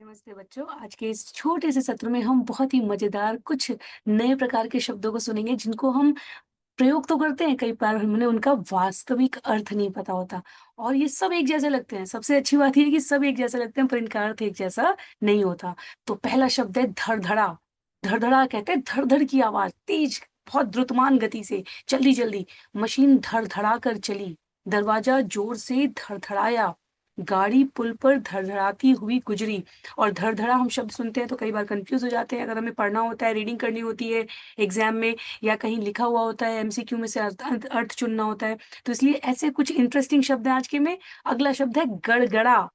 नमस्ते बच्चों। आज के इस छोटे से सत्र में हम बहुत ही मजेदार कुछ नए प्रकार के शब्दों को सुनेंगे जिनको हम प्रयोग तो करते हैं, कई बार हमें उनका वास्तविक अर्थ नहीं पता होता और ये सब एक जैसे लगते हैं। सबसे अच्छी बात ये है कि सब एक जैसे लगते हैं पर इनका अर्थ एक जैसा नहीं होता। तो पहला शब्द है धड़धड़ा। धड़धड़ा कहते हैं धड़-धड़ की आवाज, तेज, बहुत द्रुतमान गति से, जल्दी-जल्दी। मशीन धड़धड़ा कर चली, दरवाजा जोर से धड़धड़ाया, गाड़ी पुल पर धड़धड़ाती हुई गुजरी। और धड़धड़ा हम शब्द सुनते हैं तो कई बार कंफ्यूज हो जाते हैं, अगर हमें पढ़ना होता है, रीडिंग करनी होती है एग्जाम में, या कहीं लिखा हुआ होता है एमसीक्यू में से अर्थ चुनना होता है। तो इसलिए ऐसे कुछ इंटरेस्टिंग शब्द हैं आज के में। अगला शब्द है गड़गड़ा।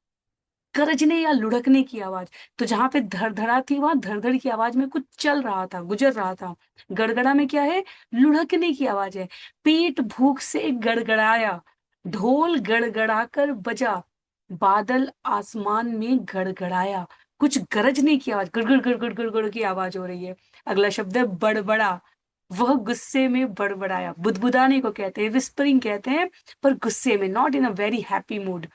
गरजने या लुढ़कने की आवाज। तो जहां पे धड़धड़ा थी वहां धड़धड़ की आवाज में कुछ चल रहा था, गुजर रहा था। गड़गड़ा में क्या है? लुढ़कने की आवाज है। पेट भूख से गड़गड़ाया, ढोल गड़गड़ा कर बजा, बादल आसमान में गड़गड़ाया। कुछ गरजने की आवाज, गड़गड़ गड़गड़ गड़गड़ की आवाज हो रही है। अगला शब्द है बड़बड़ा। वह गुस्से में बड़बड़ाया। बुदबुदाने को कहते हैं, विस्परिंग कहते हैं, पर गुस्से में, not in a very happy mood.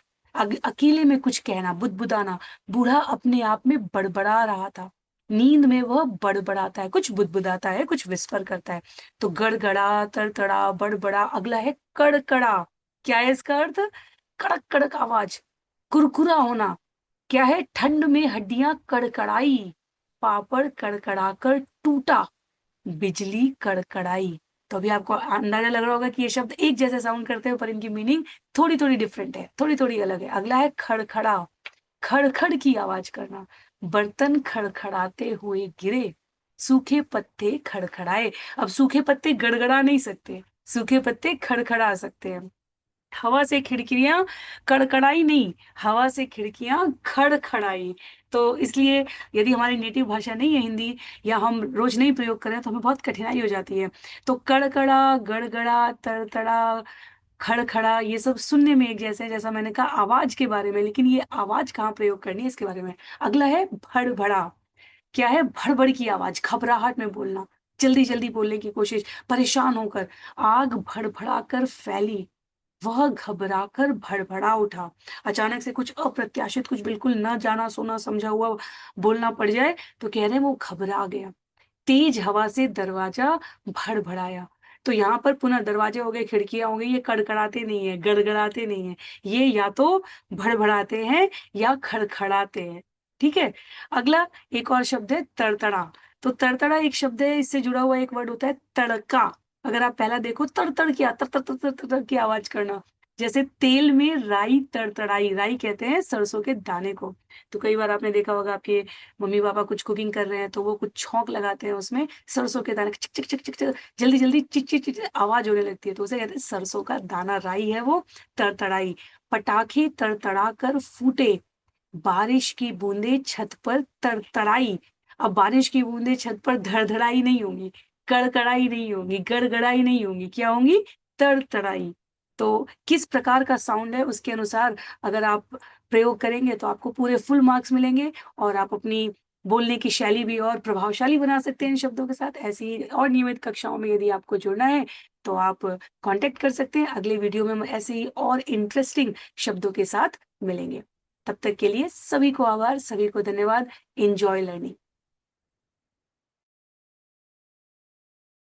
अकेले में कुछ कहना, बुदबुदाना। बूढ़ा अपने आप में बड़बड़ा रहा था। नींद में वह बड़बड़ाता है, कुछ बुदबुदाता है, कुछ विस्पर करता है। तो गड़गड़ा, तड़तड़ा, बड़बड़ा। अगला है कड़कड़ा। क्या है इसका अर्थ? कड़क कड़क आवाज, कुरकुरा होना। क्या है? ठंड में हड्डियां कड़कड़ाई, पापड़ कड़कड़ाकर टूटा, बिजली कड़कड़ाई। तो अभी आपको अंदाजा लग रहा होगा कि ये शब्द एक जैसे साउंड करते हैं पर इनकी मीनिंग थोड़ी थोड़ी डिफरेंट है, थोड़ी थोड़ी अलग है। अगला है खड़खड़ा। खड़खड़ की आवाज करना। बर्तन खड़खड़ाते हुए गिरे, सूखे पत्ते खड़खड़ाए। अब सूखे पत्ते गड़गड़ा नहीं सकते, सूखे पत्ते खड़खड़ा सकते हैं। हवा से खिड़कियां कड़कड़ाई नहीं, हवा से खिड़कियां खड़खड़ाई। तो इसलिए यदि हमारी नेटिव भाषा नहीं है हिंदी, या हम रोज नहीं प्रयोग करें तो हमें बहुत कठिनाई हो जाती है। तो कड़कड़ा, गड़गड़ा, तड़तड़ा, खड़खड़ा, ये सब सुनने में एक जैसे है, जैसा मैंने कहा आवाज के बारे में, लेकिन ये आवाज कहाँ प्रयोग करनी है इसके बारे में। अगला है भड़बड़ा। क्या है? भड़बड़ की आवाज, घबराहट में बोलना, जल्दी जल्दी बोलने की कोशिश, परेशान होकर। आग भड़बड़ा कर फैली, वह घबराकर भड़बड़ा उठा। अचानक से कुछ अप्रत्याशित, कुछ बिल्कुल ना जाना सुना समझा हुआ बोलना पड़ जाए तो कह रहे हैं वो घबरा गया। तेज हवा से दरवाजा भड़बड़ाया। तो यहाँ पर पुनः दरवाजे हो गए, खिड़कियां हो गई, ये कड़कड़ाते नहीं है, गड़गड़ाते नहीं है, ये या तो भड़बड़ाते हैं या खड़खड़ाते हैं। ठीक है। अगला एक और शब्द है तड़तड़ा। तो तड़तड़ा एक शब्द है, इससे जुड़ा हुआ एक वर्ड होता है तड़का। अगर आप पहला देखो, तड़तड़ की तर तर तर तर तर तर की आवाज करना। जैसे तेल में राई तड़तड़ाई, राई कहते हैं सरसों के दाने को। तो कई बार आपने देखा होगा आपके मम्मी पापा कुछ कुकिंग कर रहे हैं तो वो कुछ छौंक लगाते हैं उसमें, सरसों के दाने चिक चिक चिक चिक चिक, जल्दी जल्दी चिक चिक चिक आवाज होने लगती है, तो उसे कहते हैं सरसों का दाना, राई है वो। तड़तड़ाई। पटाखे तड़तड़ा कर फूटे, बारिश की बूंदें छत पर तड़तड़ाई। अब बारिश की बूंदें छत पर धड़धड़ाई नहीं होंगी, कड़कड़ाई नहीं होंगी, गड़गड़ाई नहीं होंगी, क्या होंगी? तड़तड़ाई। तो किस प्रकार का साउंड है उसके अनुसार अगर आप प्रयोग करेंगे तो आपको पूरे फुल मार्क्स मिलेंगे और आप अपनी बोलने की शैली भी और प्रभावशाली बना सकते हैं इन शब्दों के साथ। ऐसी और नियमित कक्षाओं में यदि आपको जुड़ना है तो आप कांटेक्ट कर सकते हैं। अगले वीडियो में हम ऐसे ही और इंटरेस्टिंग शब्दों के साथ मिलेंगे। तब तक के लिए सभी को आभार, सभी को धन्यवाद। Enjoy learning.